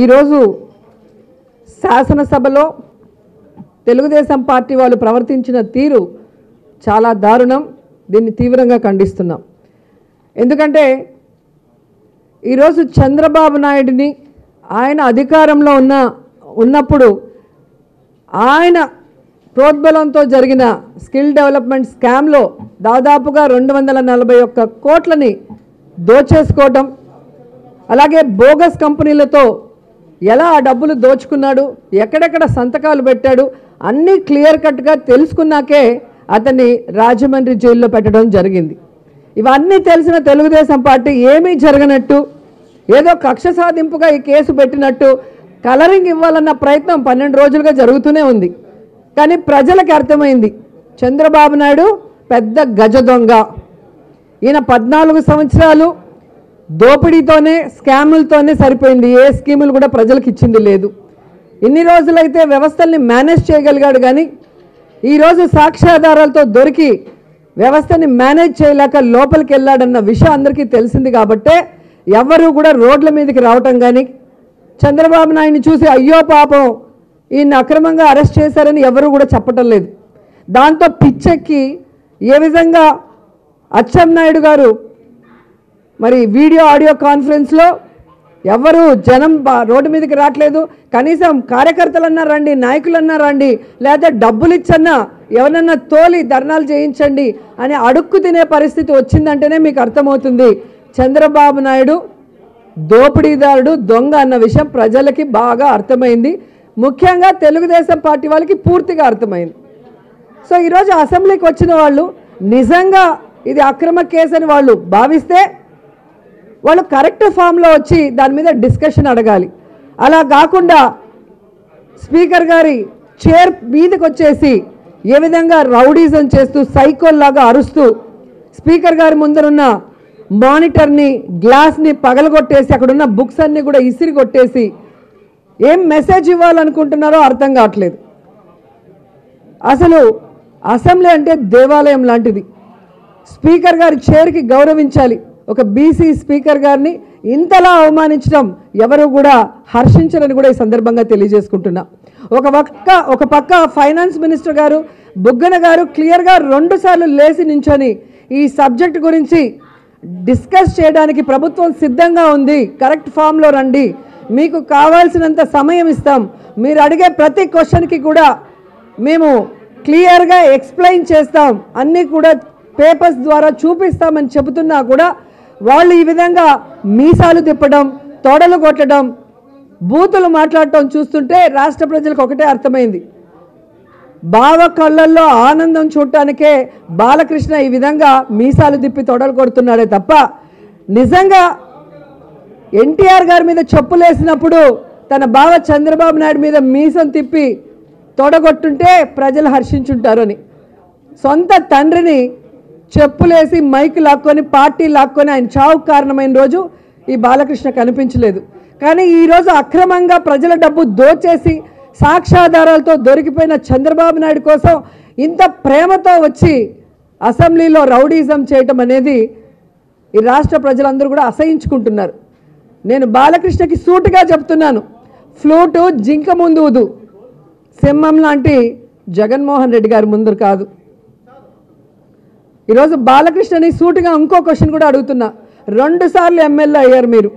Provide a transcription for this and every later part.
ఈరోజు శాసనసభలో తెలుగుదేశం పార్టీ వాళ్ళు ప్రవర్తించిన తీరు చాలా దారుణం. దీన్ని తీవ్రంగా ఖండిస్తున్నాం. ఎందుకంటే ఈరోజు చంద్రబాబు నాయుడిని ఆయన అధికారంలో ఉన్నప్పుడు ఆయన ప్రోద్బలంతో జరిగిన స్కిల్ డెవలప్మెంట్ స్కామ్లో దాదాపుగా 241 కోట్లని దోచేసుకోవడం, అలాగే బోగస్ కంపెనీలతో ఎలా ఆ డబ్బులు దోచుకున్నాడు, ఎక్కడెక్కడ సంతకాలు పెట్టాడు అన్నీ క్లియర్ కట్గా తెలుసుకున్నాకే అతన్ని రాజమండ్రి జైల్లో పెట్టడం జరిగింది. ఇవన్నీ తెలిసిన తెలుగుదేశం పార్టీ ఏమీ జరగనట్టు, ఏదో కక్ష సాధింపుగా ఈ కేసు పెట్టినట్టు కలరింగ్ ఇవ్వాలన్న ప్రయత్నం 12 రోజులుగా జరుగుతూనే ఉంది. కానీ ప్రజలకు అర్థమైంది చంద్రబాబు నాయుడు పెద్ద గజ దొంగ. ఈయన 14 సంవత్సరాలు దోపిడీతోనే స్కాములతోనే సరిపోయింది. ఏ స్కీములు కూడా ప్రజలకు ఇచ్చింది లేదు. ఇన్ని రోజులైతే వ్యవస్థల్ని మేనేజ్ చేయగలిగాడు, కానీ ఈరోజు సాక్ష్యాధారాలతో దొరికి వ్యవస్థని మేనేజ్ చేయలేక లోపలికి వెళ్ళాడన్న విషయం అందరికీ తెలిసింది. కాబట్టే ఎవరు కూడా రోడ్ల మీదకి రావటం కానీ, చంద్రబాబు నాయుడిని చూసి అయ్యో పాపం ఈయన్ని అక్రమంగా అరెస్ట్ చేశారని ఎవరు కూడా చెప్పటం లేదు. దాంతో పిచ్చెక్కి ఏ విధంగా అచ్చెన్నాయుడు గారు మరి వీడియో ఆడియో కాన్ఫరెన్స్లో ఎవరు జనం రోడ్డు మీదకి రావట్లేదు, కనీసం కార్యకర్తలన్నా రండి, నాయకులన్నా రండి, లేదా డబ్బులు ఇచ్చన్నా ఎవరన్నా తోలి ధర్నాలు చేయించండి అని అడుక్కు తినే పరిస్థితి వచ్చిందంటేనే మీకు అర్థమవుతుంది చంద్రబాబు నాయుడు దోపిడీదారుడు, దొంగ అన్న విషయం ప్రజలకి బాగా అర్థమైంది. ముఖ్యంగా తెలుగుదేశం పార్టీ వాళ్ళకి పూర్తిగా అర్థమైంది. సో ఈరోజు అసెంబ్లీకి వచ్చిన వాళ్ళు నిజంగా ఇది అక్రమ కేసు అని వాళ్ళు భావిస్తే వాళ్ళు కరెక్ట్ ఫామ్లో వచ్చి దాని మీద డిస్కషన్ అడగాలి. అలా కాకుండా స్పీకర్ గారి చైర్ మీదకి వచ్చేసి ఏ విధంగా రౌడీజం చేస్తూ సైకోల్లాగా అరుస్తూ స్పీకర్ గారి ముందరున్న మానిటర్ని గ్లాస్ని పగలగొట్టేసి అక్కడున్న బుక్స్ అన్నీ కూడా ఇసిరి కొట్టేసి ఏం మెసేజ్ ఇవ్వాలనుకుంటున్నారో అర్థం కావట్లేదు. అసలు అసెంబ్లీ అంటే దేవాలయం లాంటిది. స్పీకర్ గారి చైర్కి గౌరవించాలి. ఒక బీసీ స్పీకర్ గారిని ఇంతలా అవమానించడం ఎవరు కూడా హర్షించరని కూడా ఈ సందర్భంగా తెలియజేసుకుంటున్నా. ఒక పక్క ఫైనాన్స్ మినిస్టర్ గారు బుగ్గన గారు క్లియర్గా 2 సార్లు లేచి నించొని ఈ సబ్జెక్ట్ గురించి డిస్కస్ చేయడానికి ప్రభుత్వం సిద్ధంగా ఉంది, కరెక్ట్ ఫామ్లో రండి, మీకు కావాల్సినంత సమయం ఇస్తాం, మీరు అడిగే ప్రతి క్వశ్చన్కి కూడా మేము క్లియర్గా ఎక్స్ప్లెయిన్ చేస్తాం, అన్నీ కూడా పేపర్స్ ద్వారా చూపిస్తామని చెబుతున్నా కూడా వాళ్ళు ఈ విధంగా మీసాలు తిప్పడం, తొడలు కొట్టడం, బూతులు మాట్లాడటం చూస్తుంటే రాష్ట్ర ప్రజలకు ఒకటే అర్థమైంది. బావ కళ్ళల్లో ఆనందం చూడటానికే బాలకృష్ణ ఈ విధంగా మీసాలు తిప్పి తొడలు కొడుతున్నాడే తప్ప నిజంగా ఎన్టీఆర్ గారి మీద చెప్పులేసినప్పుడు తన బావ చంద్రబాబు నాయుడు మీద మీసం తిప్పి తొడగొట్టుంటే ప్రజలు హర్షించుంటారని, సొంత తండ్రిని చెప్పులేసి మైక్ లాక్కొని పార్టీ లాక్కొని ఆయన చావుకు కారణమైన రోజు ఈ బాలకృష్ణ కనిపించలేదు. కానీ ఈరోజు అక్రమంగా ప్రజల డబ్బు దోచేసి సాక్ష్యాధారాలతో దొరికిపోయిన చంద్రబాబు నాయుడు కోసం ఇంత ప్రేమతో వచ్చి అసెంబ్లీలో రౌడీజం చేయటం అనేది ఈ రాష్ట్ర ప్రజలందరూ కూడా అసహించుకుంటున్నారు. నేను బాలకృష్ణకి సూటిగా చెప్తున్నాను, ఫ్లూటు జింక ముందు ఊదు, సింహం లాంటి జగన్మోహన్ రెడ్డి గారి ముందు కాదు. ఈరోజు బాలకృష్ణని సూటిగా ఇంకో క్వశ్చన్ కూడా అడుగుతున్నా. 2 సార్లు ఎమ్మెల్యే అయ్యారు మీరు,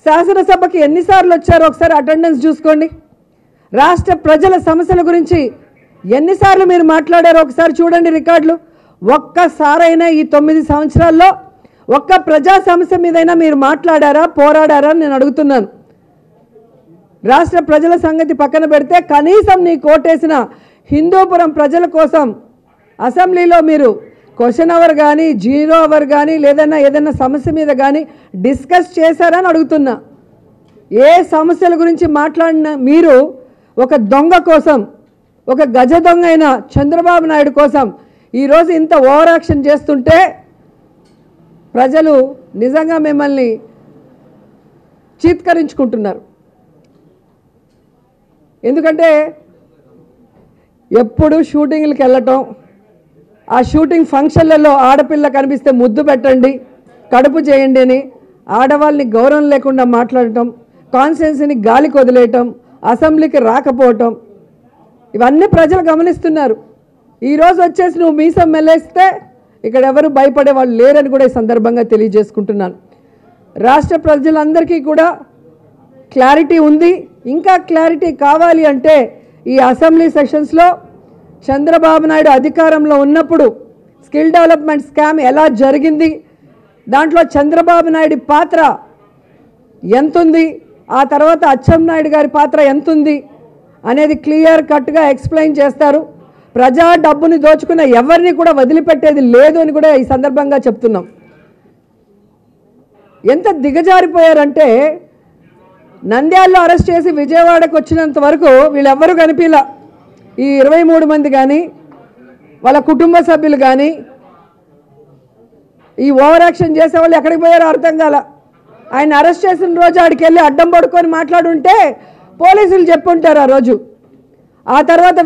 శాసనసభకి ఎన్నిసార్లు వచ్చారో ఒకసారి అటెండెన్స్ చూసుకోండి. రాష్ట్ర ప్రజల సమస్యల గురించి ఎన్నిసార్లు మీరు మాట్లాడారో ఒకసారి చూడండి రికార్డులు. ఒక్కసారైనా ఈ 9 సంవత్సరాల్లో ఒక్క ప్రజా సమస్య మీదైనా మీరు మాట్లాడారా, పోరాడారా అని నేను అడుగుతున్నాను. రాష్ట్ర ప్రజల సంగతి పక్కన పెడితే కనీసం నీ కోటేసిన హిందూపురం ప్రజల కోసం అసెంబ్లీలో మీరు క్వశ్చన్ అవర్ కానీ 0 అవర్ కానీ ఏదైనా సమస్య మీద కానీ డిస్కస్ చేశారని అడుగుతున్నా. ఏ సమస్యల గురించి మాట్లాడిన మీరు ఒక దొంగ కోసం, ఒక గజ దొంగ అయిన చంద్రబాబు నాయుడు కోసం ఈరోజు ఇంత ఓవర్ యాక్షన్ చేస్తుంటే ప్రజలు నిజంగా మిమ్మల్ని చీత్కరించుకుంటున్నారు. ఎందుకంటే ఎప్పుడు షూటింగ్లకు వెళ్ళటం, ఆ షూటింగ్ ఫంక్షన్లలో ఆడపిల్ల కనిపిస్తే ముద్దు పెట్టండి, కడుపు చేయండి అని ఆడవాళ్ళని గౌరవం లేకుండా మాట్లాడటం, కాన్స్టిట్యున్సీని గాలికి వదిలేయటం, అసెంబ్లీకి రాకపోవటం, ఇవన్నీ ప్రజలు గమనిస్తున్నారు. ఈరోజు వచ్చేసి నువ్వు మీసం మెల్లేస్తే ఇక్కడ ఎవరు భయపడే వాళ్ళు లేరని కూడా ఈ సందర్భంగా తెలియజేసుకుంటున్నాను. రాష్ట్ర ప్రజలందరికీ కూడా క్లారిటీ ఉంది. ఇంకా క్లారిటీ కావాలి అంటే ఈ అసెంబ్లీ సెషన్స్లో చంద్రబాబు నాయుడు అధికారంలో ఉన్నప్పుడు స్కిల్ డెవలప్మెంట్ స్కామ్ ఎలా జరిగింది, దాంట్లో చంద్రబాబు నాయుడు పాత్ర ఎంతుంది, ఆ తర్వాత అచ్చెన్నాయుడు గారి పాత్ర ఎంతుంది అనేది క్లియర్ కట్గా ఎక్స్ప్లెయిన్ చేస్తారు. ప్రజా డబ్బుని దోచుకున్న ఎవరిని కూడా వదిలిపెట్టేది లేదు అని కూడా ఈ సందర్భంగా చెప్తున్నాం. ఎంత దిగజారిపోయారంటే నంద్యాలలో అరెస్ట్ చేసి విజయవాడకు వచ్చినంత వరకు వీళ్ళెవ్వరూ కనిపించలా. ఈ 23 మంది కానీ వాళ్ళ కుటుంబ సభ్యులు కానీ ఈ ఓవర్ యాక్షన్ చేసేవాళ్ళు ఎక్కడికి పోయారో అర్థం కాల. ఆయన అరెస్ట్ చేసిన రోజు ఆడికి వెళ్ళి అడ్డం పడుకొని మాట్లాడుంటే పోలీసులు చెప్పుంటారు ఆ రోజు. ఆ తర్వాత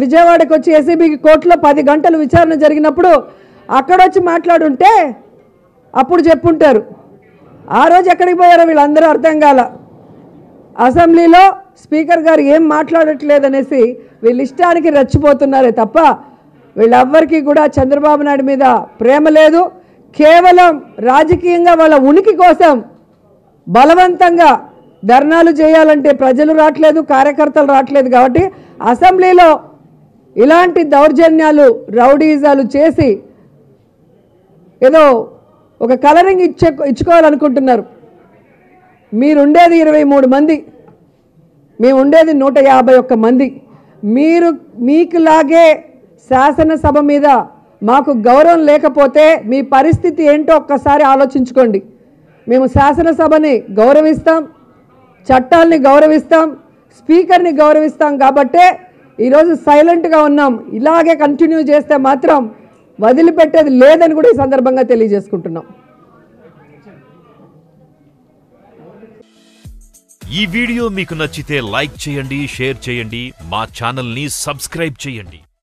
విజయవాడకు వచ్చి ఏసీబీకి కోర్టులో 10 గంటలు విచారణ జరిగినప్పుడు అక్కడొచ్చి మాట్లాడుంటే అప్పుడు చెప్పుంటారు. ఆ రోజు ఎక్కడికి పోయారో వీళ్ళందరూ అర్థం కాల. అసెంబ్లీలో స్పీకర్ గారు ఏం మాట్లాడట్లేదనేసి వీళ్ళ ఇష్టానికి రెచ్చిపోతున్నారే తప్ప వీళ్ళెవ్వరికీ కూడా చంద్రబాబు నాయుడు మీద ప్రేమ లేదు. కేవలం రాజకీయంగా వాళ్ళ ఉనికి కోసం బలవంతంగా ధర్నాలు చేయాలంటే ప్రజలు రావట్లేదు, కార్యకర్తలు రావట్లేదు. కాబట్టి అసెంబ్లీలో ఇలాంటి దౌర్జన్యాలు, రౌడీజాలు చేసి ఏదో ఒక కలరింగ్ ఇచ్చుకోవాలనుకుంటున్నారు. మీరుండేది 23 మంది, మేము ఉండేది 151 మంది. మీకులాగే శాసనసభ మీద మాకు గౌరవం లేకపోతే మీ పరిస్థితి ఏంటో ఒక్కసారి ఆలోచించుకోండి. మేము శాసనసభని గౌరవిస్తాం, చట్టాలని గౌరవిస్తాం, స్పీకర్ని గౌరవిస్తాం. కాబట్టే ఈరోజు సైలెంట్గా ఉన్నాం. ఇలాగే కంటిన్యూ చేస్తే మాత్రం వదిలిపెట్టేది లేదని కూడా ఈ సందర్భంగా తెలియజేసుకుంటున్నాం. ఈ వీడియో మీకు నచ్చితే లైక్ చేయండి, షేర్ చేయండి, మా ఛానల్ని సబ్స్క్రైబ్ చేయండి.